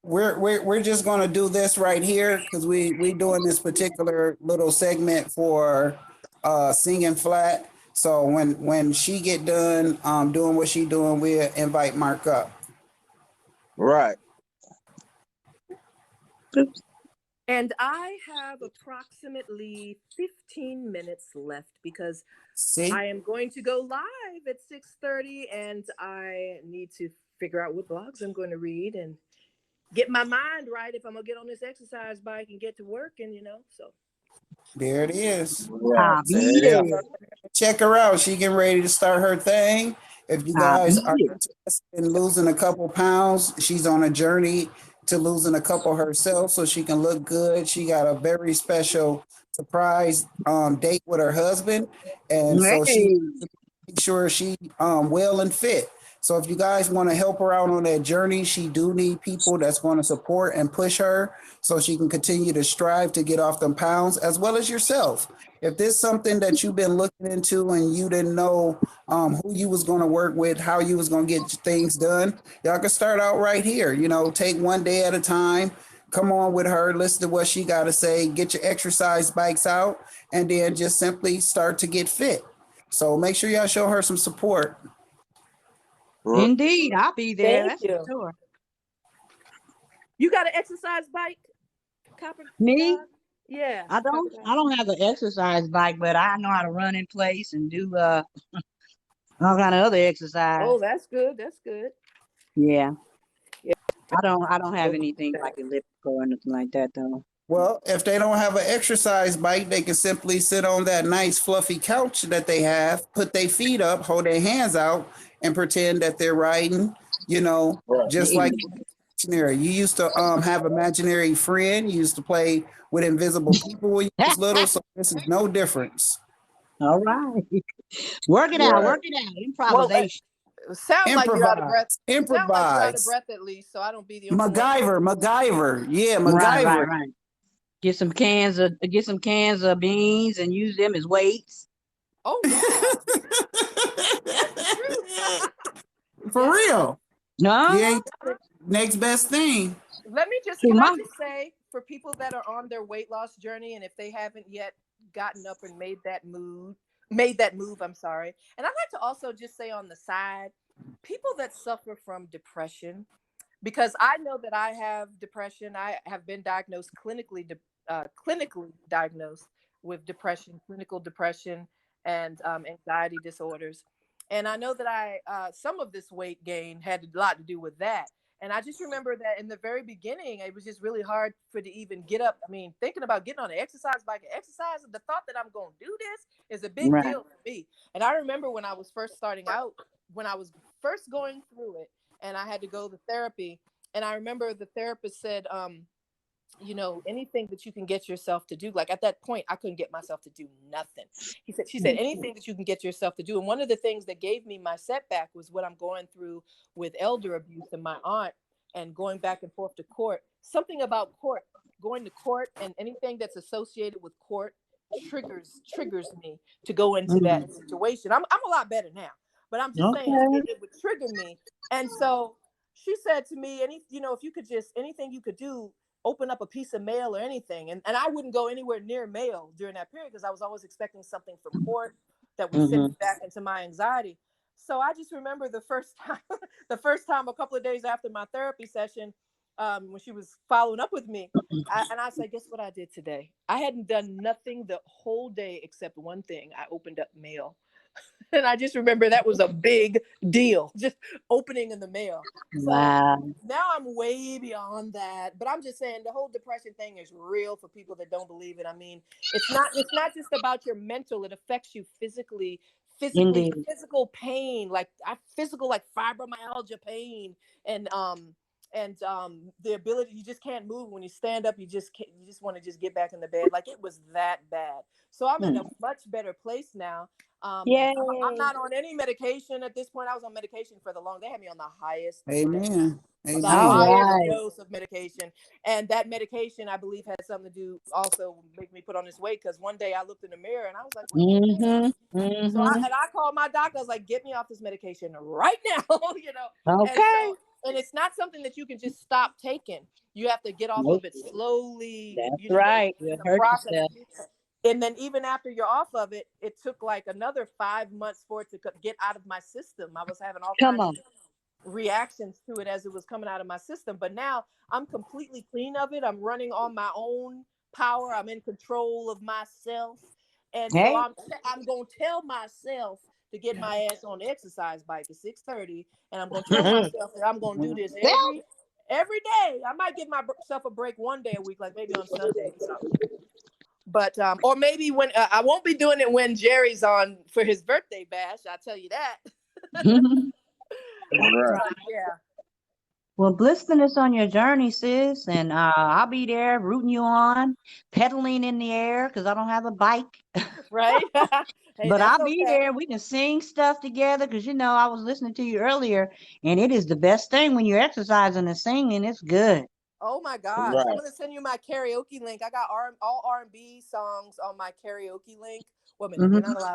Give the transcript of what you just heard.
we're just gonna do this right here because we doing this particular little segment for singing flat. So when she get done doing what she doing, we'll invite Mark up. Right. Oops. And I have approximately 15 minutes left because See, I am going to go live at 6:30 and I need to figure out what blogs I'm going to read and get my mind right if I'm going to get on this exercise bike and get to work and so. there it is. Right. Be there. Check her out. She getting ready to start her thing. If you guys are Be interested in losing a couple pounds, she's on a journey to losing a couple herself so she can look good. She got a very special surprise date with her husband, and so she Hey. make sure she well and fit. So if you guys want to help her out on that journey, she do need people that's going to support and push her so she can continue to strive to get off them pounds as well as yourself. If this is something that you've been looking into and you didn't know who you was going to work with, how you was going to get things done, y'all can start out right here. Take one day at a time. Come on with her, listen to what she got to say, get your exercise bikes out, and then just simply start to get fit. So make sure y'all show her some support. Indeed, I'll be there. Thank That's for you. sure. You got an exercise bike, Copper? Me? Yeah. I don't have an exercise bike, but I know how to run in place and do all kind of other exercise. Oh, that's good. That's good. Yeah. Yeah. I don't have anything like elliptical or anything like that though. Well, if they don't have an exercise bike, they can simply sit on that nice fluffy couch that they have, put their feet up, hold their hands out, and pretend that they're riding, just like imaginary. You used to have imaginary friend. You used to play with invisible people when you was little, so this is no difference. All right. Work it out. Improvisation. Sound like you're out of breath. Improvise. Sound like you're out of breath at least, so I don't be the only one. MacGyver. Yeah, MacGyver. Right. Get some cans of beans and use them as weights. Oh yeah. That's true. For real. No. Yeah. Next best thing. Let me just say for people that are on their weight loss journey and if they haven't yet gotten up and made that move, I'm sorry. And I'd like to also just say on the side, people that suffer from depression, because I know that I have depression. I have been diagnosed clinically diagnosed with depression, clinical depression, and anxiety disorders. And I know that some of this weight gain had a lot to do with that. And I just remember that in the very beginning, it was just really hard to even get up. I mean, thinking about getting on an exercise bike and exercise, the thought that I'm going to do this is a big deal for me. And I remember when I was first starting out, when I was first going through it, and I had to go to therapy. And I remember the therapist said, anything that you can get yourself to do. Like at that point, I couldn't get myself to do nothing. She said, anything that you can get yourself to do. And one of the things that gave me my setback was what I'm going through with elder abuse and my aunt and going back and forth to court. Something about going to court and anything that's associated with court triggers me to go into that situation. I'm a lot better now, but I'm just saying it would trigger me. And so she said to me, if you could just, anything you could do, open up a piece of mail or anything. And I wouldn't go anywhere near mail during that period because I was always expecting something from court that would send me back into my anxiety. So I just remember the first time a couple of days after my therapy session, when she was following up with me, I said, guess what I did today? I hadn't done nothing the whole day except one thing. I opened up mail. And I just remember that was a big deal, just opening in the mail. So now I'm way beyond that. But I'm just saying the whole depression thing is real for people that don't believe it. I mean, it's not just about your mental. It affects you physically, physical pain, like fibromyalgia pain and the ability, you just can't move when you stand up. You just want to just get back in the bed. Like it was that bad. So I'm in a much better place now. I'm not on any medication at this point. I was on medication for they had me on the highest. Amen. The highest dose of medication. And that medication, I believe, had something to do also make me put on this weight. Because one day I looked in the mirror and I was like, So I called my doctor. I was like, get me off this medication right now. Okay. And it's not something that you can just stop taking. You have to get off Nope. of it slowly. That's You know, right. You'll it's a hurt process. yourself. And then even after you're off of it, it took like another 5 months for it to get out of my system. I was having all Come kinds on. of reactions to it as it was coming out of my system. But now I'm completely clean of it. I'm running on my own power. I'm in control of myself. And so Hey. I'm going to tell myself to get my ass on the exercise bike at 6:30. And I'm going to tell myself that I'm going to do this every day. I might give myself a break one day a week, like maybe on Sunday or something. But or maybe when I won't be doing it when Jerry's on for his birthday bash. I'll tell you that. Right. Yeah. Well, blissfulness on your journey, sis, and I'll be there rooting you on, pedaling in the air because I don't have a bike. Right. Hey, But that's I'll be okay. there. We can sing stuff together because I was listening to you earlier, and it is the best thing when you're exercising and singing. It's good. Oh my gosh. Right. I'm gonna send you my karaoke link. I got all R&B songs on my karaoke link. Wait a minute, we're not allowed.